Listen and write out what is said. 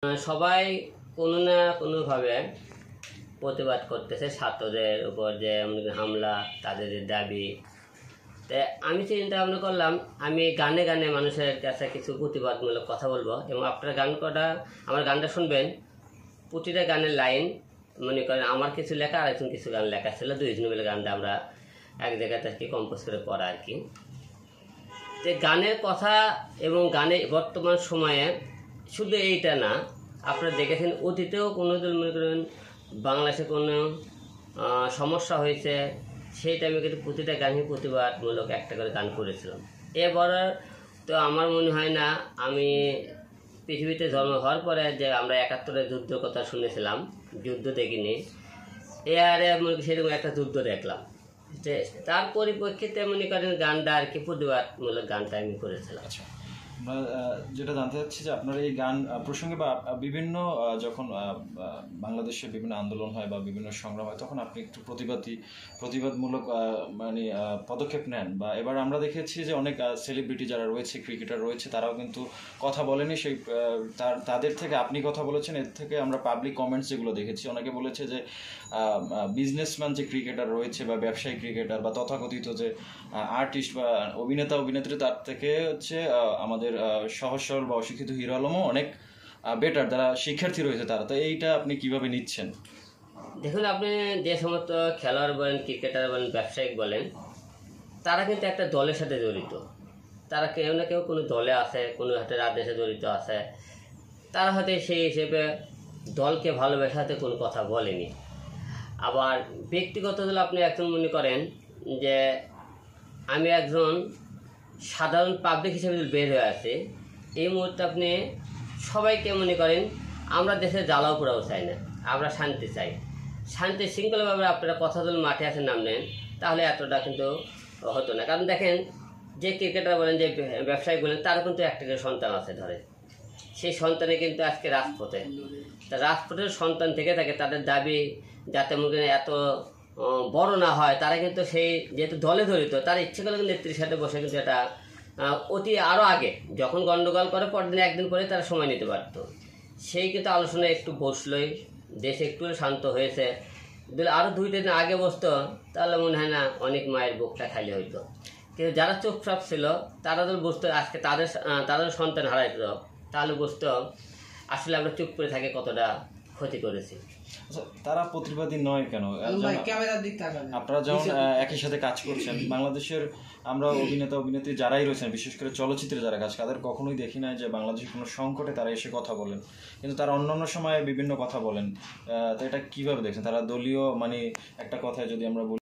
সবাই কোনো না কোনোভাবে প্রতিবাদ করতেছে ছাত্রদের উপর যে হামলা, তাদের যে দাবি। তাই আমি চিন্তা ভাবনা করলাম আমি গানে গানে মানুষের কাছে কিছু প্রতিবাদমূলক কথা বলবো এবং আপনারা আমার গানটা শুনবেন। প্রতিটা গানের লাইন মনে করেন আমার কিছু লেখা আর একজন কিছু গান লেখা ছিল, দুইজন মিলে গানটা আমরা এক জায়গায় থেকে কম্পোজ করে পড়া আর কি। তো গানের কথা এবং গানের বর্তমান সময়ে শুধু এইটা না, আপনারা দেখেছেন অতীতেও কোনো মনে করেন বাংলাদেশে কোনো সমস্যা হয়েছে, সেই টাইমে কিন্তু প্রতিটা গানই প্রতিবাদমূলক একটা করে গান করেছিলাম। এবার তো আমার মনে হয় না আমি পৃথিবীতে জন্ম হওয়ার পরে যে আমরা ৭১-এর যুদ্ধের কথা শুনেছিলাম, যুদ্ধ দেখিনি, এয়ারে সেরকম একটা যুদ্ধ দেখলাম। যে তার পরিপ্রেক্ষিতে মনে করেন গানটা আর কি প্রতিবাদমূলক গানটা আমি করেছিলাম। আচ্ছা, আমরা যেটা জানতে চাচ্ছি যে আপনার এই গান প্রসঙ্গে বা বিভিন্ন যখন বাংলাদেশে বিভিন্ন আন্দোলন হয় বা বিভিন্ন সংগ্রাম হয় তখন আপনি একটু প্রতিবাদমূলক মানে পদক্ষেপ নেন, বা এবার আমরা দেখেছি যে অনেক সেলিব্রিটি যারা রয়েছে, ক্রিকেটার রয়েছে, তারাও কিন্তু কথা বলেনি। সেই তাদের থেকে আপনি কথা বলেছেন। এর থেকে আমরা পাবলিক কমেন্টস যেগুলো দেখেছি, অনেকে বলেছে যে বিজনেসম্যান যে ক্রিকেটার রয়েছে বা ব্যবসায়ী ক্রিকেটার বা তথাকথিত যে আর্টিস্ট বা অভিনেত্রী, তার থেকে হচ্ছে আমাদের সহজ সরল বা অশিক্ষিত হিরো আলমও অনেক বেটার, যারা শিক্ষার্থী রয়েছে তারা। তো এইটা আপনি কিভাবে নিচ্ছেন? দেখুন, আপনি যে সমস্ত খেলোয়াড় বলেন, ক্রিকেটার বলেন, ব্যবসায়িক বলেন, তারা কিন্তু একটা দলের সাথে জড়িত। তারা কেউ না কেউ কোনো দলে আছে, কোনো একটা রাজনীতিতে জড়িত আছে। তারা হয়তো সেই হিসেবে দলকে ভালোবাসাতে কোনো কথা বলেনি। আবার ব্যক্তিগত দল আপনি একজন মনে করেন যে আমি একজন সাধারণ পাবলিক হিসেবে বের হয়ে আছে, এই মুহূর্তে আপনি সবাইকে মনে করেন আমরা দেশে জ্বালাও পোড়াও চাই না, আমরা শান্তি চাই। শান্তি শৃঙ্খলাভাবে আপনারা কথা বলে মাঠে আসে নামলেন, তাহলে এতটা কিন্তু হতো না। কারণ দেখেন, যে ক্রিকেটার বলেন, যে ব্যবসায়ী বলেন, তারও কিন্তু একটা করে সন্তান আছে ধরে, সেই সন্তানে কিন্তু আজকে রাজপথে। তা রাজপথের সন্তান থেকে থাকে, তাদের দাবি যাতে মনে এত বড় না হয়, তারা কিন্তু সেই যেহেতু দলে জড়িত, তার ইচ্ছে করলে নেত্রীর সাথে বসে কিন্তু এটা অতি আরও আগে যখন গণ্ডগোল করে পরদিন একদিন পরে তারা সময় নিতে পারত। সেই কিন্তু আলোচনায় একটু বসলোই, দেশে একটু শান্ত হয়েছে। আরও 2-3 দিন আগে বসতো, তাহলে মনে হয় না অনেক মায়ের বুকটা খালি হইতো। কিন্তু যারা চুপচাপ ছিল তারা যদি বুঝতো আজকে তাদের সন্তান হারাইত, তাহলে বুঝতো আসলে আমরা চুপ করে থাকি কতটা ক্ষতি করেছি। আচ্ছা, তারা প্রতিবাদী নয় কেন? আপনারা যখন একই সাথে কাজ করছেন, বাংলাদেশের আমরা অভিনেত্রী যারাই রয়েছেন, বিশেষ করে চলচ্চিত্রে যারা কাজ, তাদের কখনোই দেখি না যে বাংলাদেশের কোনো সংকটে তারা এসে কথা বলেন, কিন্তু তারা অন্যান্য সময়ে বিভিন্ন কথা বলেন। তো এটা কিভাবে দেখছেন? তারা দলীয় মানে একটা কথায় যদি আমরা